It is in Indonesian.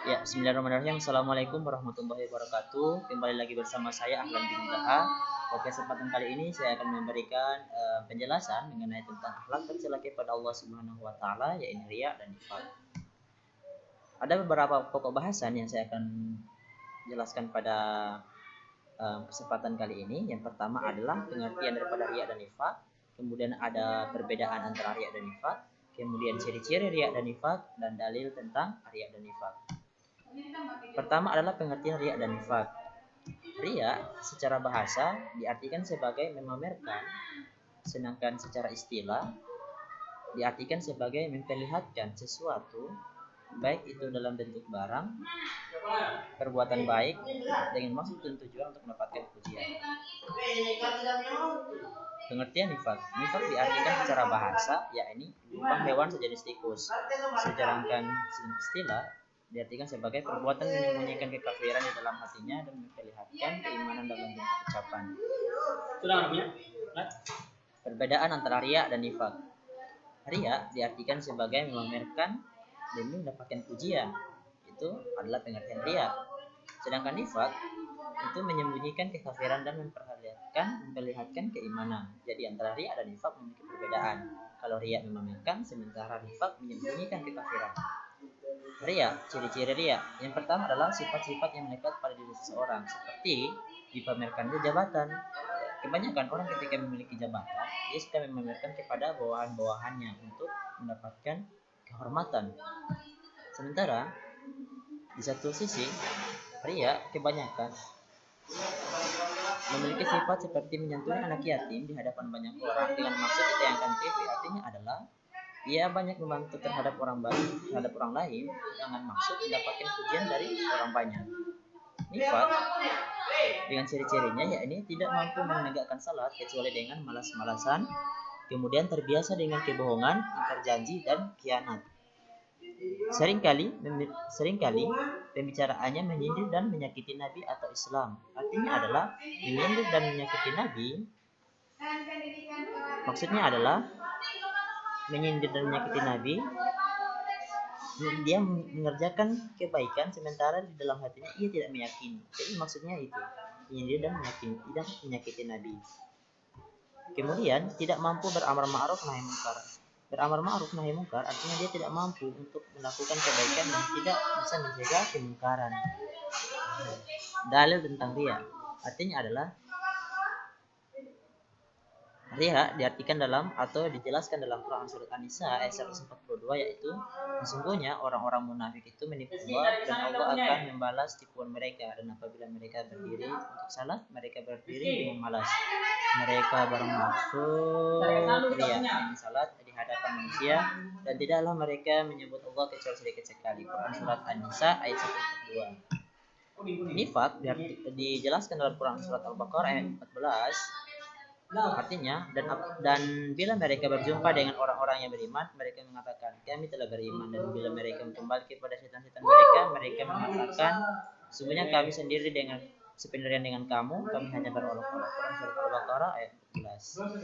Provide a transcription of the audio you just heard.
Ya, bismillahirrahmanirrahim. Assalamualaikum warahmatullahi wabarakatuh. Kembali lagi bersama saya Ahlan bin Daha. Pada kesempatan kali ini saya akan memberikan penjelasan mengenai tentang akhlak tercela kepada Allah Subhanahu wa taala, yaitu riya dan nifaq. Ada beberapa pokok bahasan yang saya akan jelaskan pada kesempatan kali ini. Yang pertama adalah pengertian daripada riya dan nifaq, kemudian ada perbedaan antara riya dan nifaq, kemudian ciri-ciri riya dan nifaq, dan dalil tentang riya dan nifaq. Pertama adalah pengertian riya dan nifaq. Riya secara bahasa diartikan sebagai memamerkan, sedangkan secara istilah diartikan sebagai memperlihatkan sesuatu, baik itu dalam bentuk barang, perbuatan baik dengan maksud dan tujuan untuk mendapatkan pujian. Pengertian nifaq. Nifaq diartikan secara bahasa yakni berupa hewan sejenis tikus. Sedangkan istilah diartikan sebagai perbuatan menyembunyikan kekafiran di dalam hatinya dan memperlihatkan keimanan dalam bentuk ucapan. Perbedaan antara riya dan nifaq. Riya diartikan sebagai memamerkan demi mendapatkan pujian. Itu adalah pengertian riya. Sedangkan nifaq itu menyembunyikan kekafiran dan memperlihatkan keimanan. Jadi antara riya dan nifaq memiliki perbedaan. Kalau riya memamerkan, sementara nifaq menyembunyikan kekafiran. Riya, ciri-ciri riya. Yang pertama adalah sifat-sifat yang melekat pada diri seseorang, seperti dipamerkannya jabatan. Kebanyakan orang ketika memiliki jabatan, dia suka memamerkan kepada bawahan-bawahannya untuk mendapatkan kehormatan. Sementara di satu sisi, riya kebanyakan memiliki sifat seperti menyentuh anak yatim di hadapan banyak orang dengan maksud ditayangkan TV. Artinya adalah ia banyak membantu terhadap orang lain dengan maksud mendapatkan pujian dari orang banyak. Nifaq dengan ciri-cirinya yakni tidak mampu menegakkan salat kecuali dengan malas-malasan, kemudian terbiasa dengan kebohongan, ingkar janji, dan khianat. Seringkali pembicaraannya menyindir dan menyakiti Nabi atau Islam. Artinya adalah menyindir dan menyakiti Nabi. Maksudnya adalah menyindir dan menyakiti Nabi, dia mengerjakan kebaikan sementara di dalam hatinya ia tidak meyakini. Jadi maksudnya itu, menyindir dan menyakiti Nabi. Kemudian tidak mampu beramar ma'ruf nahi munkar. Beramar ma'ruf nahi munkar artinya dia tidak mampu untuk melakukan kebaikan dan tidak bisa mencegah kemungkaran. Dalil tentang riya artinya adalah riya diartikan dalam atau dijelaskan dalam Quran surat An-Nisa ayat 142, yaitu sesungguhnya orang-orang munafik itu menipu Allah dan Allah akan membalas tipuan mereka, dan apabila mereka berdiri untuk salat mereka berdiri dengan malas. Mereka bermaksud riya dengan salat di hadapan manusia, dan tidaklah mereka menyebut Allah kecuali sedikit sekali. Quran surat An-Nisa ayat 142. Nifaq dijelaskan dalam Quran surat Al-Baqarah ayat 14. Artinya dan bila mereka berjumpa dengan orang-orang yang beriman, mereka mengatakan kami telah beriman, dan bila mereka kembali kepada setan-setan mereka mengatakan sesungguhnya kami sendiri dengan sependirian dengan kamu, kami hanya berolok-olok. Quran surat Al-Baqarah ayat 14.